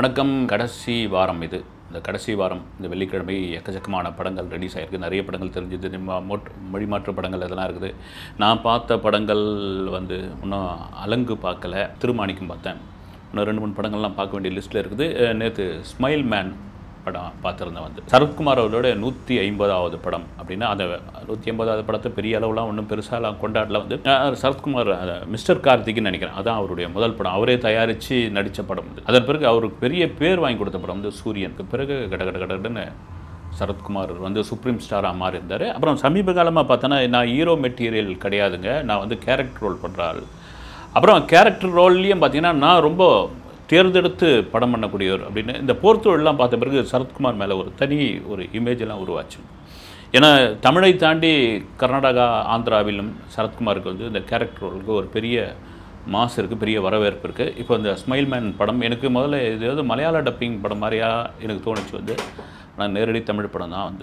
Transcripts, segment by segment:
வணக்கம். கடைசி வாரம் இது. இந்த கடைசி வாரம் இந்த வெள்ளிக்கிழமை எக்கச்சக்கமான படங்கள் ரிலீஸ் ஆகிருக்கு. நிறைய படங்கள் தெரிஞ்சது, மொழி மாற்று படங்கள் அதெல்லாம் இருக்குது. நான் பார்த்த படங்கள் இன்னும் அலங்கு பார்க்கல, திருமாணிக்கம் பார்த்தேன். இன்னும் 2-3 படங்கள்லாம் பார்க்க வேண்டிய லிஸ்ட்டில் இருக்குது. நேற்று ஸ்மைல் மேன் படம் பார்த்துருந்தேன். சரத்குமார் அவரோட 150வது படம் அப்படின்னா அந்த 150வது படத்தை பெரிய அளவுலாம் ஒன்றும் பெருசாலாம் கொண்டாடல. சரத்குமார் மிஸ்டர் கார்த்திக்னு நினைக்கிறேன், அதான் அவருடைய முதல் படம். அவரே தயாரித்து நடித்த படம். அதன் பிறகு அவருக்கு பெரிய பேர் வாங்கி கொடுத்த படம் சூரியனுக்கு பிறகு கடன்னு சரத்குமார் சுப்ரீம் ஸ்டாராக மாறி இருந்தார். அப்புறம் சமீப காலமாக பார்த்தோன்னா நான் ஹீரோ மெட்டீரியல் கிடையாதுங்க, நான் கேரக்டர் ரோல் பண்ணுற ஆள். அப்புறம் கேரக்டர் ரோல்லையும் பார்த்தீங்கன்னா நான் ரொம்ப தேர்ந்தெடுத்து படம் பண்ணக்கூடியவர் அப்படின்னு இந்த போர்த்தொழிலாம் பார்த்த பிறகு சரத்குமார் மேலே ஒரு தனி இமேஜெல்லாம் உருவாச்சு. ஏன்னா தமிழை தாண்டி கர்நாடகா ஆந்திராவிலும் சரத்குமாருக்கு இந்த கேரக்டர் ரோலுக்கு ஒரு பெரிய மாஸ் இருக்குது, பெரிய வரவேற்பு இருக்குது. இப்போ இந்த ஸ்மைல் மேன் படம் எனக்கு முதல்ல இது மலையாள டப்பிங் படம் மாதிரியா எனக்கு தோணுச்சு. நான் நேரடி தமிழ் படம் தான்.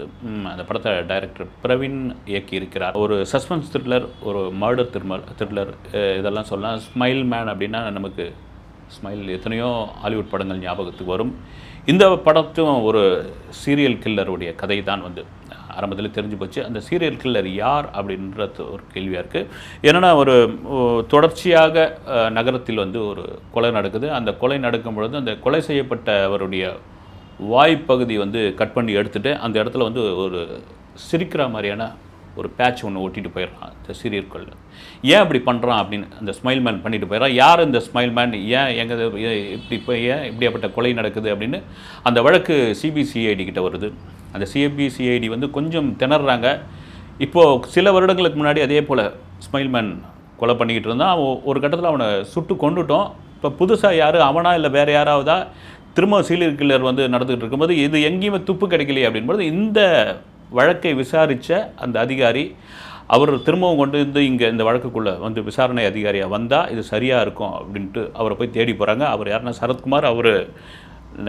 அந்த படத்தை டைரக்டர் பிரவீன் இயக்கி இருக்கிறார். ஒரு சஸ்பென்ஸ் த்ரில்லர், ஒரு மர்டர் த்ரில்லர் இதெல்லாம் சொல்லலாம். ஸ்மைல் மேன் அப்படின்னா நமக்கு ஸ்மைல் எத்தனையோ ஹாலிவுட் படங்கள் ஞாபகத்துக்கு வரும். இந்த படத்தும் ஒரு சீரியல் கில்லருடைய கதை தான் ஆரம்பத்தில் தெரிஞ்சு போச்சு. அந்த சீரியல் கில்லர் யார் அப்படின்றது ஒரு கேள்வியாக இருக்குது. ஏன்னா ஒரு தொடர்ச்சியாக நகரத்தில் ஒரு கொலை நடக்குது. அந்த கொலை நடக்கும் பொழுது அந்த கொலை செய்யப்பட்டவருடைய வாய்ப்பகுதி கட் பண்ணி எடுத்துகிட்டு அந்த இடத்துல ஒரு சிரிக்கிற மாதிரியான ஒரு பேட்ச் ஒன்று ஒட்டிட்டு போயிடறான் இந்த சீரியல் கில்லர். ஏன் அப்படி பண்ணுறான் அப்படின்னு அந்த ஸ்மைல் மேன் பண்ணிட்டு போயிடறான். யார் இந்த ஸ்மைல் மேன், ஏன் ஏன் இப்படியாப்பட்ட கொலை நடக்குது அப்படின்னு அந்த வழக்கு சிபிசிஐடி கிட்ட வருது. அந்த சிபிசிஐடி கொஞ்சம் திணறாங்க. இப்போது சில வருடங்களுக்கு முன்னாடி அதே போல் ஸ்மைல் மேன் கொலை பண்ணிக்கிட்டு இருந்தான். ஒரு கட்டத்தில் அவனை சுட்டு கொண்டுட்டோம். இப்போ புதுசாக யார் அவனா இல்லை வேறு யாராவதா திரும்ப சீரியல் கில்லர் நடந்துகிட்டு இருக்கும்போது இது எங்கேயுமே துப்பு கிடைக்கலையே அப்படின்போது இந்த வழக்கை விசாரித்த அந்த அதிகாரி அவர் திரும்பவும் கொண்டு இங்கே இந்த வழக்குக்குள்ளே விசாரணை அதிகாரியாக வந்தால் இது சரியாக இருக்கும் அப்படின்ட்டு அவரை போய் தேடி போகிறாங்க. அவர் யாருன்னா சரத்குமார். அவர்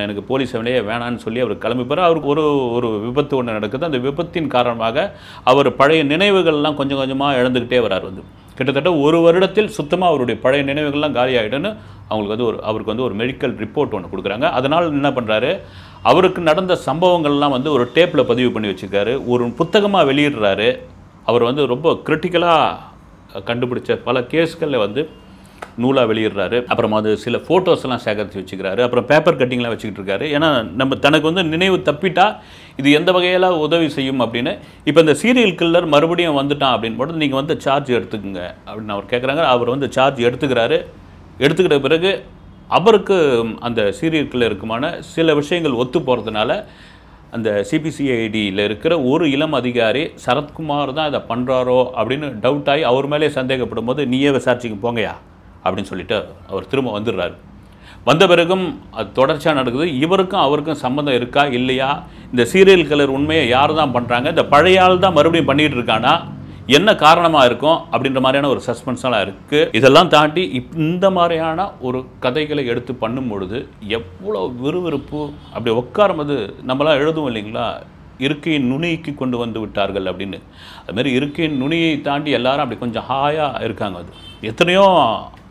எனக்கு போலீஸ் அவனையே வேணான்னு சொல்லி அவர் கிளம்பி போகிறார். அவருக்கு ஒரு விபத்து ஒன்று நடக்குது. அந்த விபத்தின் காரணமாக அவர் பழைய நினைவுகள்லாம் கொஞ்சம் கொஞ்சமாக இழந்துக்கிட்டே வரார். கிட்டத்தட்ட ஒரு வருடத்தில் சுத்தமாக அவருடைய பழைய நினைவுகள்லாம் காலி ஆகிடுன்னு அவருக்கு ஒரு மெடிக்கல் ரிப்போர்ட் ஒன்று கொடுக்குறாங்க. அதனால் என்ன பண்ணுறாரு, அவருக்கு நடந்த சம்பவங்கள்லாம் ஒரு டேப்பில் பதிவு பண்ணி வச்சுருக்காரு, ஒரு புத்தகமாக வெளியிடுறாரு. அவர் ரொம்ப கிரிட்டிக்கலாக கண்டுபிடிச்ச பல கேஸ்களில் நூலாக வெளியிடுறாரு. அப்புறம் சில ஃபோட்டோஸ்லாம் சேகரித்து வச்சுக்கிறாரு. அப்புறம் பேப்பர் கட்டிங்லாம் வச்சுக்கிட்டு இருக்காரு. ஏன்னா நம்ம தனக்கு நினைவு தப்பிட்டா இது எந்த வகையில் உதவி செய்யும் அப்படின்னு. இப்போ இந்த சீரியல் கில்லர் மறுபடியும் வந்துட்டான் அப்படின்னு போட்டு நீங்கள் சார்ஜ் எடுத்துக்கோங்க அப்படின்னு அவர் கேட்குறாங்க. அவர் சார்ஜ் எடுத்துக்கிறாரு. எடுத்துக்கிட்ட பிறகு அவருக்கு அந்த சீரியல் கில்லருக்குமான சில விஷயங்கள் ஒத்து போகிறதுனால அந்த சிபிசிஐடியில் இருக்கிற ஒரு இளம் அதிகாரி சரத்குமார் தான் இதை பண்ணுறாரோ அப்படின்னு டவுட் ஆகி அவர் மேலே சந்தேகப்படும் போது நீயே விசாரிச்சிங்க போங்கயா அப்படின்னு சொல்லிட்டு அவர் திரும்ப வந்துடுறாரு. வந்த பிறகும் அது தொடர்ச்சியாக நடக்குது. இவருக்கும் அவருக்கும் சம்மந்தம் இருக்கா இல்லையா, இந்த சீரியல் கில்லர் உண்மையை யார் தான் பண்ணுறாங்க, இந்த பழைய ஆள் தான் மறுபடியும் பண்ணிகிட்டு இருக்கானா, என்ன காரணமாக இருக்கும் அப்படின்ற மாதிரியான ஒரு சஸ்பென்ஸ்லாம் இருக்குது. இதெல்லாம் தாண்டி இந்த மாதிரியான ஒரு கதைகளை எடுத்து பண்ணும் பொழுது எவ்வளோ விறுவிறுப்பு. அப்படி உட்காரும்போது நம்மளாம் எழுதுவோம் இல்லைங்களா, இருக்கையின் நுனிக்கு கொண்டு வந்து விட்டார்கள் அப்படின்னு. அதுமாரி இருக்கையின் நுனியை தாண்டி எல்லாரும் அப்படி கொஞ்சம் ஹாயாக இருக்காங்க. எத்தனையோ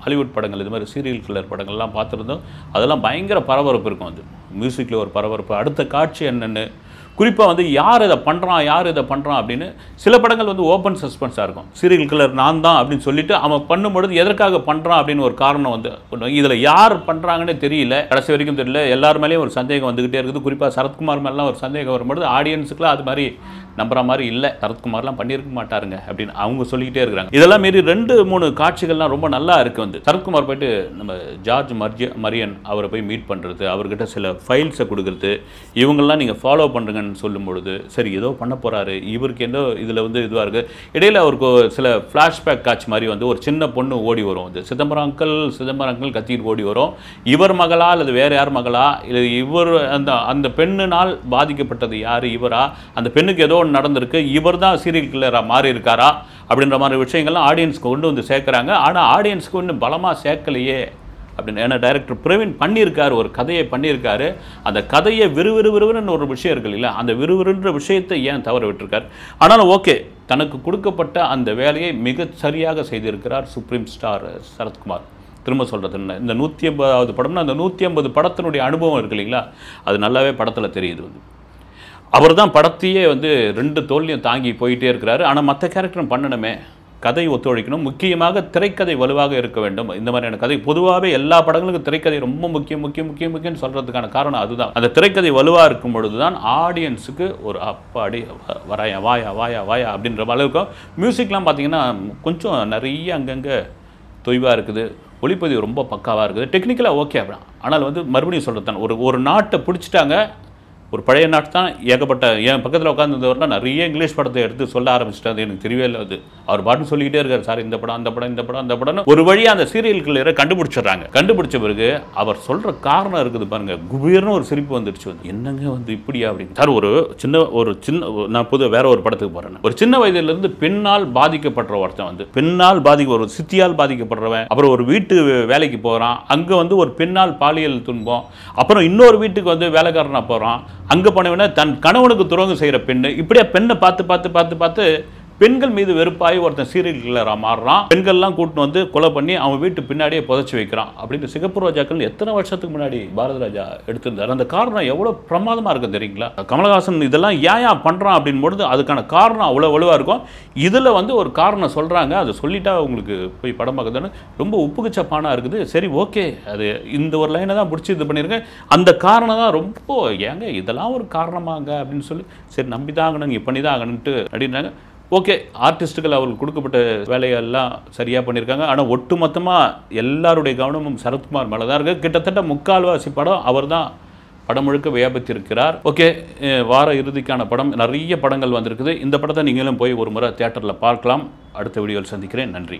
ஹாலிவுட் படங்கள் இது மாதிரி சீரியல் கில்லர் படங்கள்லாம் பார்த்துருந்தோம். அதெல்லாம் பயங்கர பரபரப்பு இருக்கும். மியூசிக்கில் ஒரு பரபரப்பு, அடுத்த காட்சி என்னென்னு, குறிப்பாக யார் இதை பண்ணுறான் அப்படின்னு. சில படங்கள் ஓப்பன் சஸ்பென்ஸாக இருக்கும். சீரியல் கில்லர் நான் தான் அப்படின்னு சொல்லிட்டு அவன் பண்ணும்பொழுது எதற்காக பண்ணுறான் அப்படின்னு ஒரு காரணம் இதில் யார் பண்ணுறாங்கன்னு தெரியல, கடைசி வரைக்கும் தெரியல. எல்லார் மேலேயும் ஒரு சந்தேகம் வந்துக்கிட்டே இருக்குது. குறிப்பாக சரத்குமார் மேலாம் ஒரு சந்தேகம் வரும்பொழுது ஆடியன்ஸுக்குலாம் அது மாதிரி நம்புற மாதிரி இல்லை, சரத்குமார்லாம் பண்ணியிருக்க மாட்டாருங்க அப்படின்னு அவங்க சொல்லிக்கிட்டே இருக்கிறாங்க. இதெல்லாம் மீறி 2-3 காட்சிகள்லாம் ரொம்ப நல்லா இருக்குது. சரத்குமார் போய்ட்டு நம்ம ஜார்ஜ் மரியன் அவரை போய் மீட் பண்ணுறது, அவர்கிட்ட சில ஃபைல்ஸை கொடுக்குறது, இவங்கெல்லாம் நீங்கள் ஃபாலோ பண்ணுங்கன்னு சொல்லும் பொழுது சரி ஏதோ பண்ண போகிறாரு, இவருக்கு ஏதோ இதில் இதுவாக இருக்குது. இடையில் அவருக்கு சில ஃப்ளாஷ்பேக் காட்சி மாதிரி ஒரு சின்ன பொண்ணு ஓடி வரும். சிதம்பரம் அங்கிள் கத்திட்டு ஓடி வரும். இவர் மகளா அல்லது வேறு யார் மகளா, இல்லை இவர் அந்த பெண்ணினால் பாதிக்கப்பட்டது யார், இவரா, அந்த பெண்ணுக்கு ஏதோ நடந்திருக்கு, இவர் தான் சீரியல் கில்லராக மாறி இருக்காரா அப்படின்ற மாதிரி விஷயங்கள்லாம் ஆடியன்ஸ்க்கு கொண்டு சேர்க்குறாங்க. ஆனால் ஆடியன்ஸ்க்கு ஒன்று பலமாக சேர்க்கலையே அப்படின்னு. ஏன்னா டைரக்டர் பிரவீன் பண்ணியிருக்காரு, ஒரு கதையை பண்ணியிருக்காரு. அந்த கதையை விறுவிறுன்னு ஒரு விஷயம் இருக்கு இல்லைங்களா, அந்த விறுவிறுன்ற விஷயத்தை ஏன் தவற விட்டுருக்கார். ஆனாலும் ஓகே, தனக்கு கொடுக்கப்பட்ட அந்த வேலையை மிக சரியாக செய்திருக்கிறார் சுப்ரீம் ஸ்டார் சரத்குமார். திரும்ப சொல்கிறது இந்த 150வது படம்னா அந்த 150 படத்தினுடைய அனுபவம் இருக்கு இல்லைங்களா, அது நல்லாவே படத்தில் தெரியுது. அவர் தான் படத்தையே 2 தோல்லையும் தாங்கி போயிட்டே இருக்கிறாரு. ஆனால் மற்ற கேரக்டரும் பண்ணணுமே, கதை ஒத்துழைக்கணும், முக்கியமாக திரைக்கதை வலுவாக இருக்க வேண்டும். இந்த மாதிரியான கதை பொதுவாகவே எல்லா படங்களுக்கும் திரைக்கதை ரொம்ப முக்கியம்னு சொல்கிறதுக்கான காரணம் அதுதான். அந்த திரைக்கதை வலுவாக இருக்கும் பொழுது தான் ஆடியன்ஸுக்கு ஒரு அப்பாடி வராயா வாயா வாயா வாயா அப்படின்ற மாதிரி இருக்கும். மியூசிக்லாம் பார்த்தீங்கன்னா கொஞ்சம் நிறைய அங்கங்கே தொய்வாக இருக்குது, ஒளிப்பதிவு ரொம்ப பக்காவாக இருக்குது, டெக்னிக்கலாக ஓகே. ஆனால் மறுபடியும் சொல்கிறது தான், ஒரு நாட்டை பிடிச்சிட்டாங்க, ஒரு பழைய நாட்டு தான். ஏகப்பட்ட என் பக்கத்தில் உட்காந்துருந்தவரெலாம் நிறைய இங்கிலீஷ் படத்தை எடுத்து சொல்ல ஆரம்பிச்சிட்டாரு. எனக்கு தெரியவே இல்லை. அவர் பாட்டு சொல்லிக்கிட்டே இருக்கார், சார் இந்த படம் அந்த படம்னு ஒரு வழியாக அந்த சீரியல் கிளியரை கண்டுபிடிச்சிடுறாங்க. கண்டுபிடிச்ச பிறகு அவர் சொல்கிற காரணம் இருக்குது பாருங்க, குபீர்னு ஒரு சிரிப்பு வந்துடுச்சு. என்னங்க இப்படியா அப்படின்னு. சார் ஒரு சின்ன நான் வேற ஒரு படத்துக்கு போகிறேன். ஒரு சின்ன வயதிலிருந்து பெண்ணால் பாதிக்கப்படுற ஒருத்தன் பெண்ணால் ஒரு சித்தியால் பாதிக்கப்படுறவன், அப்புறம் ஒரு வீட்டு வேலைக்கு போகிறான், அங்கே ஒரு பெண்ணால் பாலியல் துன்பம், அப்புறம் இன்னொரு வீட்டுக்கு வேலைக்காரனாக போகிறான், அங்கே போனவன தன் கணவனுக்கு துரோகம் செய்கிற பெண்ணு, இப்படியே பெண்ணை பார்த்து பெண்கள் மீது வெறுப்பாகி ஒருத்தன் சீரியல் கில்லராக மாறுறான். பெண்கள்லாம் கூட்டின்னு கொலை பண்ணி அவன் வீட்டு பின்னாடியே புதைச்சி வைக்கிறான். அப்படின்னு சிகப்பு ரோஜாக்கள் எத்தனை வருஷத்துக்கு முன்னாடி பாரதிராஜா எடுத்திருந்தார். அந்த காரணம் எவ்வளோ பிரமாதமாக இருக்கும் தெரியுங்களா. கமலஹாசன் இதெல்லாம் ஏன் பண்ணுறான் அப்படின்னு பொழுது அதுக்கான காரணம் அவ்வளோ வலுவாக இருக்கும். இதில் ஒரு காரணம் சொல்கிறாங்க, அதை சொல்லிட்டா உங்களுக்கு போய் படம் பார்க்குதுன்னு ரொம்ப உப்புக்கு சப்பானாக இருக்குது. சரி ஓகே, அது இந்த ஒரு லைனை தான் பிடிச்சி இது பண்ணியிருக்கேன். அந்த காரணம் தான் ரொம்ப ஏங்க இதெல்லாம் ஒரு காரணமாங்க அப்படின்னு சொல்லி சரி நம்பி தான் ஆகணும், இங்கே பண்ணி தான் ஆகணுன்ட்டு அப்படின்னாங்க. ஓகே, ஆர்டிஸ்ட்டுகள் அவர்களுக்கு கொடுக்கப்பட்ட வேலையெல்லாம் சரியாக பண்ணியிருக்காங்க. ஆனால் ஒட்டு மொத்தமாக எல்லாருடைய கவனமும் சரத்குமார் மேலே தான் இருக்குது. கிட்டத்தட்ட முக்கால்வாசி படம் அவர் தான் படம் முழுக்க வியாபித்திருக்கிறார். ஓகே, வார இறுதிக்கான படம் நிறைய படங்கள் வந்திருக்குது. இந்த படத்தை நீங்களும் போய் ஒரு முறை தியேட்டரில் பார்க்கலாம். அடுத்த வீடியோவில் சந்திக்கிறேன். நன்றி.